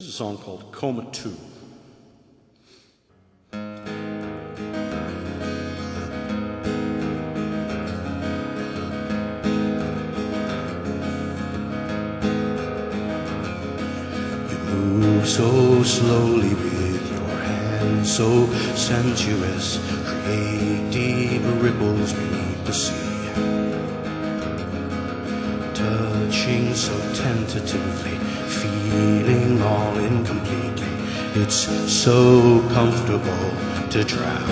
This is a song called Coma 2. You move so slowly with your hands, so sensuous, creative ripples beneath the sea. Touching so tentatively, feeling all incompletely. It's so comfortable to drown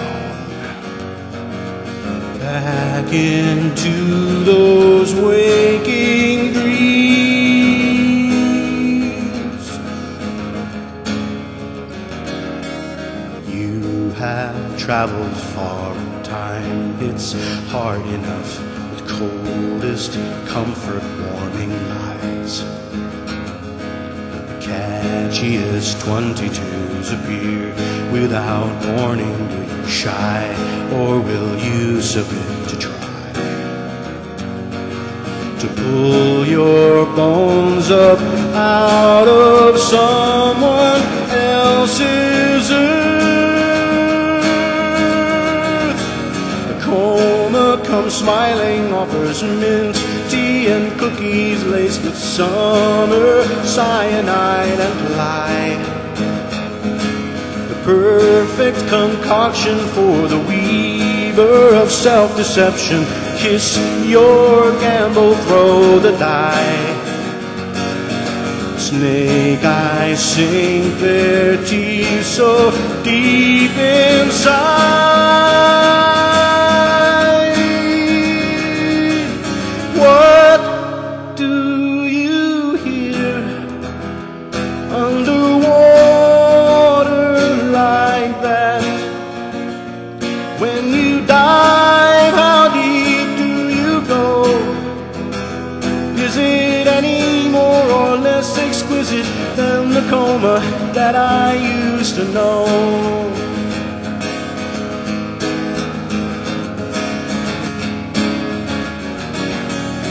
back into those waking dreams. You have traveled far in time. It's hard enough with coldest comfort warming eyes. Catchiest 22s appear without warning. Do you shy, or will you submit to try to pull your bones up out of someone else's earth? The coma comes smiling, offers mint, tea and cookies laced with summer cyanide and lie. The perfect concoction for the weaver of self-deception. Kiss your gamble, throw the die. Snake eyes sink their teeth so deep inside. What do you hear underwater like that? When you dive, how deep do you go? Is it any more or less exquisite than the coma that I used to know?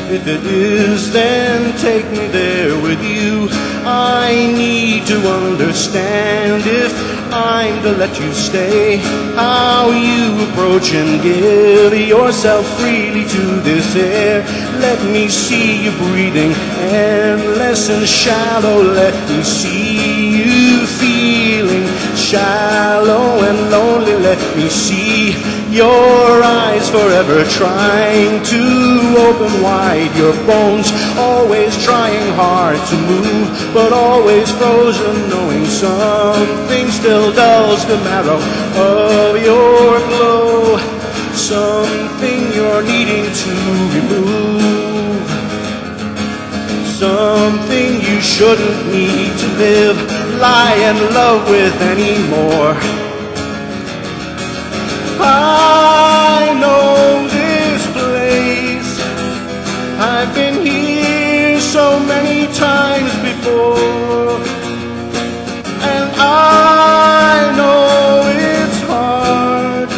If it is, then take me there with you. I need to understand, if I'm to let you stay, how you approach and give yourself freely to this air. Let me see you breathing endless and shallow. Let me see you feeling shallow and lonely. Let me see your eyes forever trying to open wide. Your bones always trying hard to move, but always frozen, knowing something still dulls the marrow of your glow. Something you're needing to remove. Something you shouldn't need to live, lie and love with anymore. I know this place. I've been here so many times before, and I know it's hard,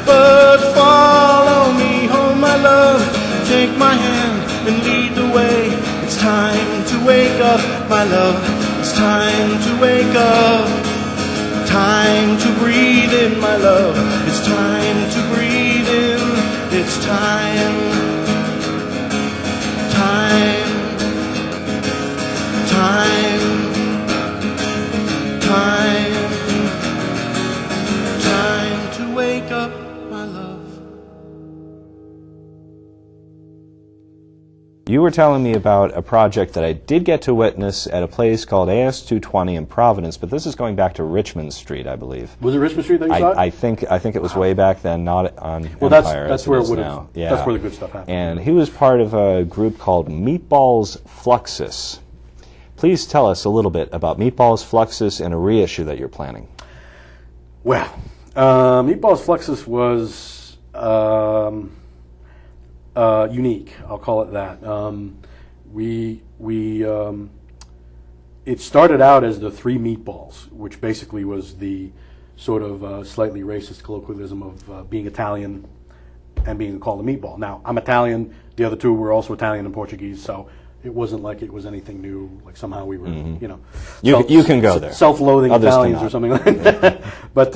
but follow me home, my love. Take my hand and lead the way. It's time to wake up, my love. It's time to wake up. Time to breathe in, my love. It's time to breathe in. It's time. Time. Time. Time. Time to wake up, my love. You were telling me about a project that I did get to witness at a place called AS220 in Providence, but this is going back to Richmond Street, I believe. Was it Richmond Street that you saw it? I think it was way back then, not on well, Empire. That's where it would have. Yeah. That's where the good stuff happened. And he was part of a group called Meatballs Fluxus. Please tell us a little bit about Meatballs Fluxus and a reissue that you're planning. Well, Meatballs Fluxus was unique. I'll call it that. It started out as the Three Meatballs, which basically was the sort of slightly racist colloquialism of being Italian and being called a meatball. Now, I'm Italian. The other two were also Italian and Portuguese, so It wasn't like it was anything new. Like somehow we were, you know, You can go there. Self-loathing Others Italians cannot. or something like that. But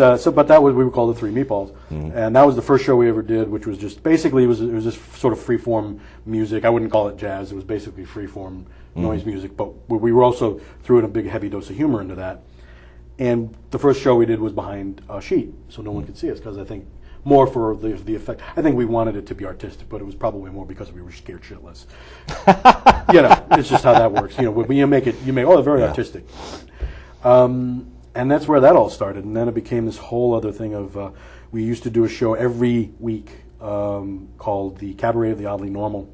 that was, we would call the Three Meatballs, and that was the first show we ever did, which was just basically it was just sort of free-form music. I wouldn't call it jazz. It was basically free-form noise music, but we were also threw in a big heavy dose of humor into that. And the first show we did was behind a sheet, so no one could see us, because I think more for the effect. I think we wanted it to be artistic, but it was probably more because we were scared shitless. You know, it's just how that works. You know, when you make very artistic. And that's where that all started. And then it became this whole other thing of, we used to do a show every week called the Cabaret of the Oddly Normal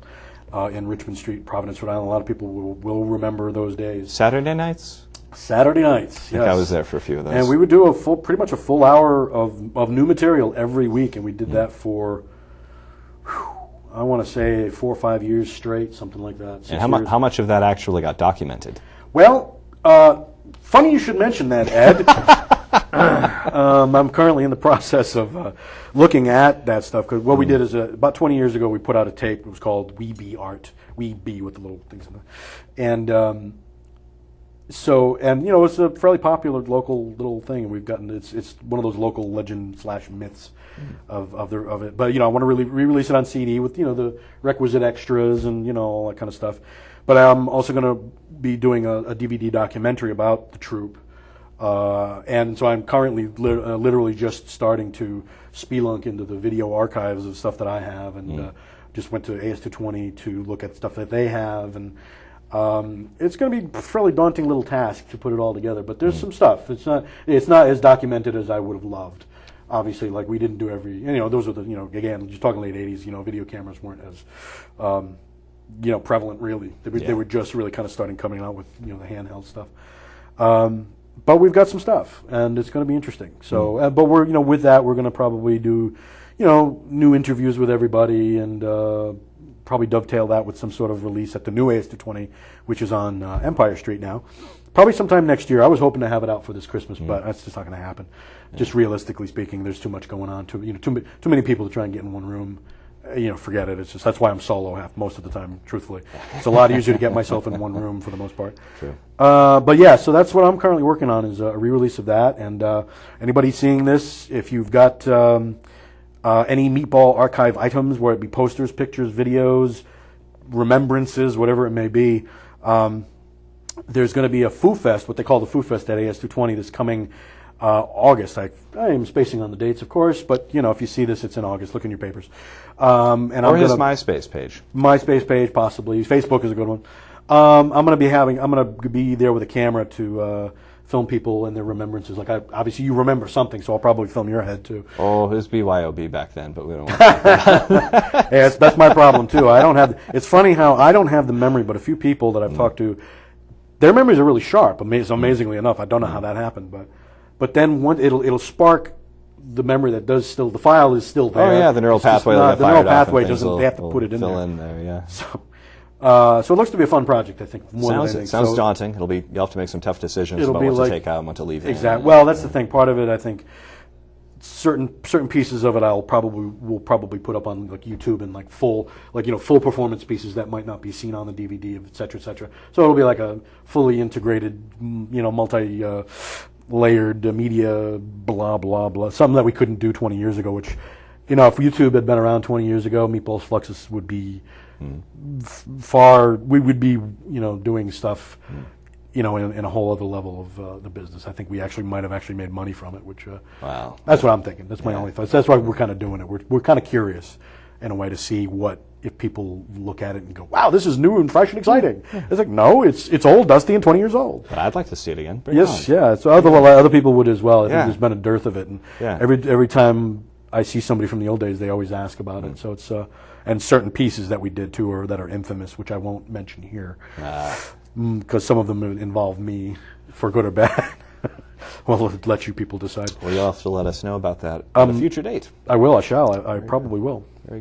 in Richmond Street, Providence, Rhode Island. A lot of people will remember those days. Saturday nights? Saturday nights, yes. I think I was there for a few of those. And we would do pretty much a full hour of new material every week, and we did that for, I want to say 4 or 5 years straight, something like that. And how much of that actually got documented? Well, funny you should mention that, Ed. I'm currently in the process of looking at that stuff, because what we did is about 20 years ago we put out a tape. It was called We Be Art, We Be with the little things in it, and so, and you know, it's a fairly popular local little thing, and we've gotten it's one of those local legend/myths of it. But you know, I want to really re-release it on CD with, you know, the requisite extras and, you know, all that kind of stuff. But I'm also going to be doing a DVD documentary about the troupe, and so I'm currently literally just starting to spelunk into the video archives of stuff that I have, and just went to AS220 to look at stuff that they have, and it's going to be a fairly daunting little task to put it all together, but there's some stuff. It's not as documented as I would have loved. Obviously, like, we didn't do every, you know, those are the, you know, again, just talking late 80s, you know, video cameras weren't as, you know, prevalent really. They were just really kind of starting coming out with, you know, the handheld stuff. But we've got some stuff, and it's going to be interesting. So, but we're, you know, with that, we're going to probably do, you know, new interviews with everybody, and probably dovetail that with some sort of release at the new AS220, which is on Empire Street now. Probably sometime next year. I was hoping to have it out for this Christmas, but that's just not going to happen. Just realistically speaking, there's too much going on. Too many people to try and get in one room. You know, forget it. It's just, that's why I'm solo most of the time. Truthfully, it's a lot easier to get myself in one room for the most part. True. But yeah, so that's what I'm currently working on, is a re-release of that. And anybody seeing this, if you've got any Meatball archive items, where it be posters, pictures, videos, remembrances, whatever it may be, there's going to be a Foo Fest, what they call the Foo Fest at AS220, this coming August. I am spacing on the dates, of course, but you know, if you see this, it's in August. Look in your papers. And or his MySpace page. MySpace page, possibly. Facebook is a good one. I'm going to be there with a camera to film people and their remembrances. Like, obviously you remember something, so I'll probably film your head too. Oh, it was BYOB back then, but we don't want that. Yeah, that's my problem too. It's funny how I don't have the memory, but a few people that I've talked to, their memories are really sharp. Amazingly enough, I don't know how that happened, but then it'll spark the memory that does still. The file is still there. Oh yeah, the neural pathway. The neural pathway doesn't. They have to put it in fill there. in there, yeah. So it looks to be a fun project, I think. More than anything. Sounds daunting. You'll have to make some tough decisions about what to take out and what to leave in. Exactly. Well, that's the thing. Part of it, I think, certain pieces of it will probably put up on like YouTube and like full performance pieces that might not be seen on the DVD, et cetera, et cetera. So it'll be like a fully integrated, you know, multi-layered media, blah blah blah. Something that we couldn't do 20 years ago. Which, you know, if YouTube had been around 20 years ago, Meatballs Fluxus would be we would be, you know, doing stuff, you know, in a whole other level of the business. I think we might have made money from it, which wow, that's what I'm thinking. That's my only thoughts. That's why we're kind of doing it. We're kind of curious in a way to see if people look at it and go, wow, this is new and fresh and exciting. It's like, no, it's old, dusty, and 20 years old. But I'd like to see it again. Yes, yeah. So other people would as well. I think there's been a dearth of it, and every time I see somebody from the old days, they always ask about it. So it's and certain pieces that we did too, or that are infamous, which I won't mention here, because some of them involve me, for good or bad. Well, let you people decide. Well, you'll have to let us know about that at a future date. I will. I shall. I probably will.